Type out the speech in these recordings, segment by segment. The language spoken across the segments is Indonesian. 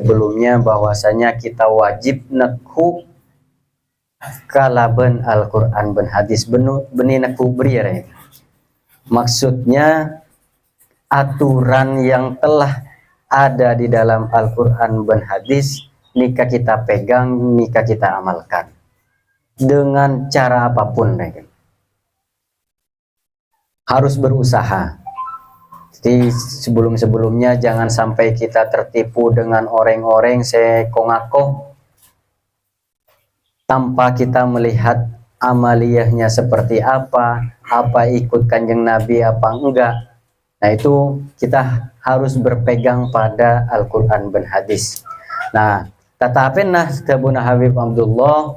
sebelumnya bahwasanya kita wajib nekuk kalaban Al-Quran ben hadis benih nekuk beri. Maksudnya aturan yang telah ada di dalam Al-Quran dan hadis nikah kita pegang, nikah kita amalkan dengan cara apapun. Harus berusaha. Jadi sebelumnya jangan sampai kita tertipu dengan orang-orang sekongako tanpa kita melihat amaliyahnya seperti apa ikut kanjeng Nabi apa enggak. Nah itu kita harus berpegang pada Al-Quran dan hadis. Nah, tetapi Tabuna Habib Abdullah,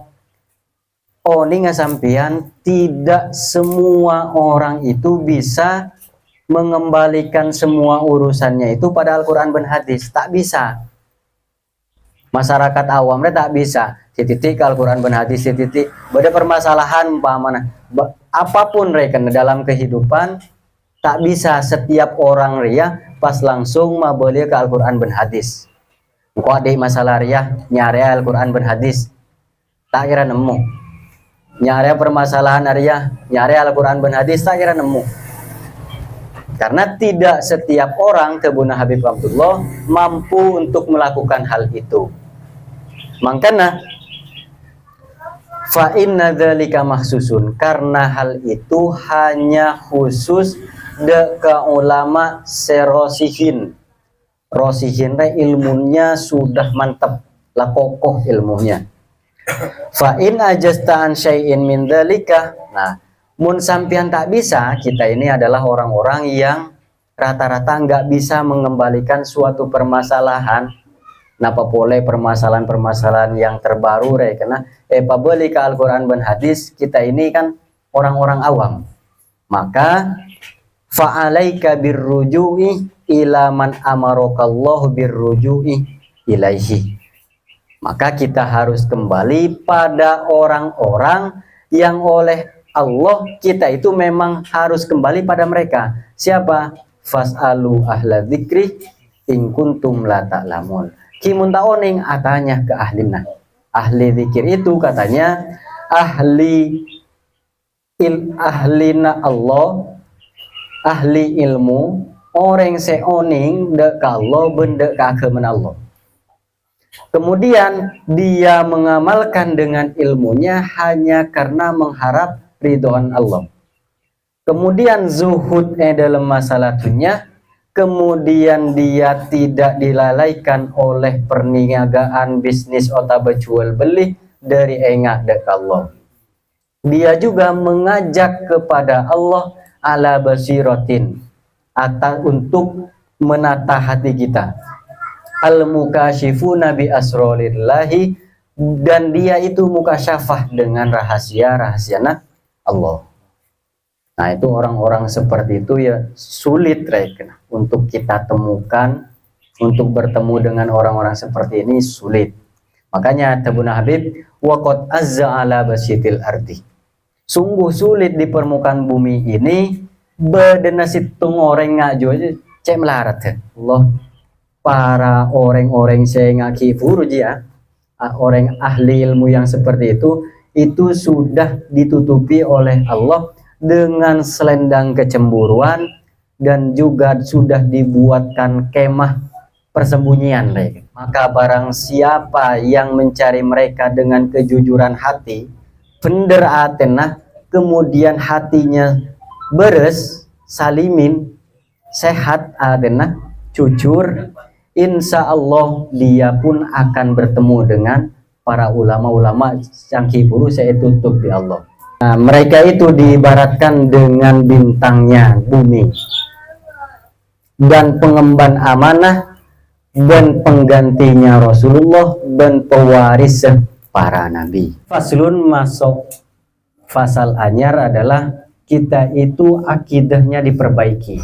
ini sampian tidak semua orang itu bisa mengembalikan semua urusannya itu pada Al-Quran dan hadis. Tak bisa. Masyarakat awamnya tak bisa. Titik Al-Quran dan hadis, titik. Beda permasalahan umpamanya. Apapun rekan dalam kehidupan, tak bisa setiap orang ria pas langsung mabeli ke Al-Quran dan hadis. Kok ada masalah ria nyari Al-Quran dan hadis, tak kira nemu. Nyari permasalahan ria nyari Al-Quran dan hadis, tak kira nemu. Karena tidak setiap orang Tabuna Habib Abdullah mampu untuk melakukan hal itu. Makanya fa inna dzalika mahsusun, karena hal itu hanya khusus ke ulama serosihin. Rosihin ilmunya sudah mantap, lah kokoh ilmunya. Fa in ajasta an syai'in min dzalika. Nah, mun sampian tak bisa, kita ini adalah orang-orang yang rata-rata nggak bisa mengembalikan suatu permasalahan. Napa boleh permasalahan-permasalahan yang terbaru karena pabeli ke Al-Quran dan hadis, kita ini kan orang-orang awam. Maka fa'alaika birruju'i ila man amarakallahu birruju'i ilaihi. Maka kita harus kembali pada orang-orang yang oleh Allah kita itu memang harus kembali pada mereka. Siapa? Fas'alu ahla dzikri in kuntum la ta'lamun. Kimun taoning atanya ke ahlina. Ahli zikir itu katanya ahlina Allah, ahli ilmu, orang seoning dek Allah benda keagamaan Allah. Kemudian dia mengamalkan dengan ilmunya hanya karena mengharap ridhoan Allah. Kemudian zuhud dalam masalah dunia, kemudian dia tidak dilalaikan oleh perniagaan bisnis atau jual beli dari engah dek Allah. Dia juga mengajak kepada Allah ala basiratin atau untuk menata hati kita. Al-mukasyifu nabi asrolillahi, dan dia itu mukasyafah dengan rahasia-rahasia Allah. Nah itu orang-orang seperti itu ya sulit untuk kita temukan, untuk bertemu dengan orang-orang seperti ini sulit. Makanya Tabuna Habib waqad azza ala basitil ardi, sungguh sulit di permukaan bumi ini bedenasitung orang ngajo aja cek melarat Allah. Para orang-orang saya ngaki buru ya, orang ahli ilmu yang seperti itu sudah ditutupi oleh Allah dengan selendang kecemburuan, dan juga sudah dibuatkan kemah persembunyian. Maka barang siapa yang mencari mereka dengan kejujuran hati, bener atenah, kemudian hatinya beres, salimin, sehat atenah, jujur, insya Allah dia pun akan bertemu dengan para ulama-ulama yang kiburu saya tutup di Allah. Nah, mereka itu diibaratkan dengan bintangnya bumi dan pengemban amanah dan penggantinya Rasulullah dan pewaris para nabi. Faslun masuk fasal anyar adalah kita itu akidahnya diperbaiki,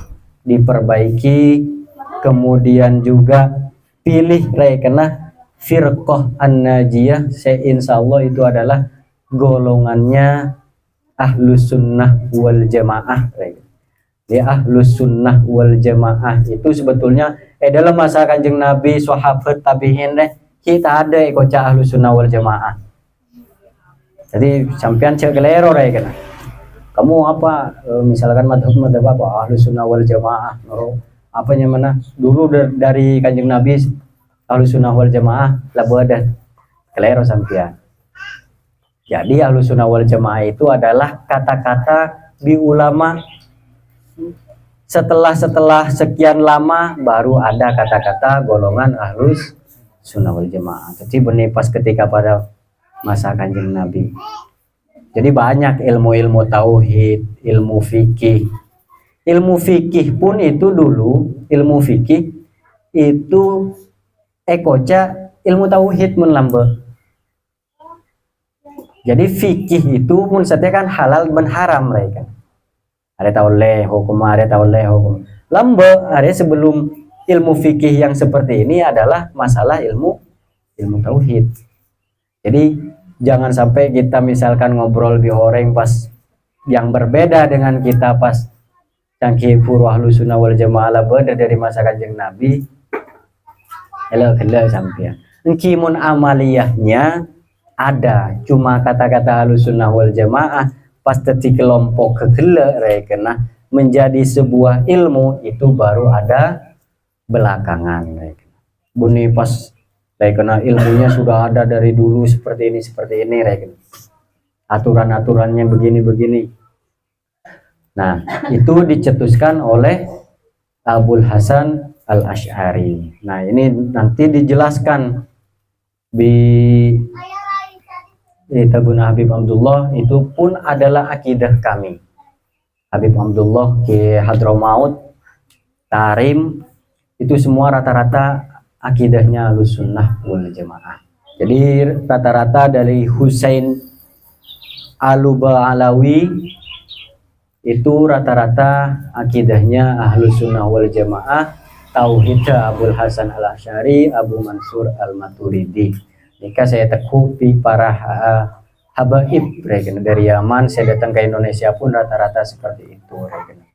kemudian juga pilih kena firqah an-najiyah, insya Allah itu adalah golongannya ahlus sunnah wal jamaah. Di ahlus sunnah wal jamaah itu sebetulnya dalam masa kanjeng Nabi, sahabat, tabi'in kita ada ekoca ahlus sunnah wal jamaah. Jadi sampean cek kelero kena. Kamu apa misalkan madhab apa ahlus sunnah wal jamaah, apanya mana dulu dari kanjeng Nabi ahlus sunnah wal jamaah labu ada kelero sampean. Jadi ahlus sunnah wal jamaah itu adalah kata-kata di ulama setelah sekian lama baru ada kata-kata golongan ahlus sunnah wal jamaah. Jadi benih pas ketika pada masa kanjeng Nabi. Jadi banyak ilmu-ilmu tauhid, ilmu fikih. Ilmu fikih pun itu dulu, ilmu fikih itu ekoca ilmu tauhid menambah. Jadi fikih itu pun setiap kan halal dan haram mereka. Ada tauleh hukum, ada tauleh hukum. Lamba ada sebelum ilmu fikih yang seperti ini adalah masalah ilmu tauhid. Jadi jangan sampai kita misalkan ngobrol di orang pas yang berbeda dengan kita pas cangkih puru ahlus sunnah wal jamaah beda dari masa kanjeng Nabi. Hello sampai. Engkimun amaliyahnya ada, cuma kata-kata ahlus sunnah wal jamaah pas teti kelompok kegele rekena menjadi sebuah ilmu itu baru ada belakangan rekena. Buni pas rekena ilmunya sudah ada dari dulu seperti ini rekena. Aturan-aturannya begini. Nah, itu dicetuskan oleh Abul Hasan Al-Asy'ari. Nah, ini nanti dijelaskan di Tabun Habib Abdullah itu pun adalah akidah kami. Habib Abdullah ke Hadramaut, Tarim itu semua rata-rata akidahnya Ahlus Sunnah wal Jamaah. Jadi rata-rata dari Husain Aluba Alawi itu rata-rata akidahnya Ahlus Sunnah wal Jamaah, tauhidnya Abul Hasan Al-Asy'ari, Abu Mansur Al-Maturidi. Jika saya tekupi para habaib dari Yaman, saya datang ke Indonesia pun rata-rata seperti itu.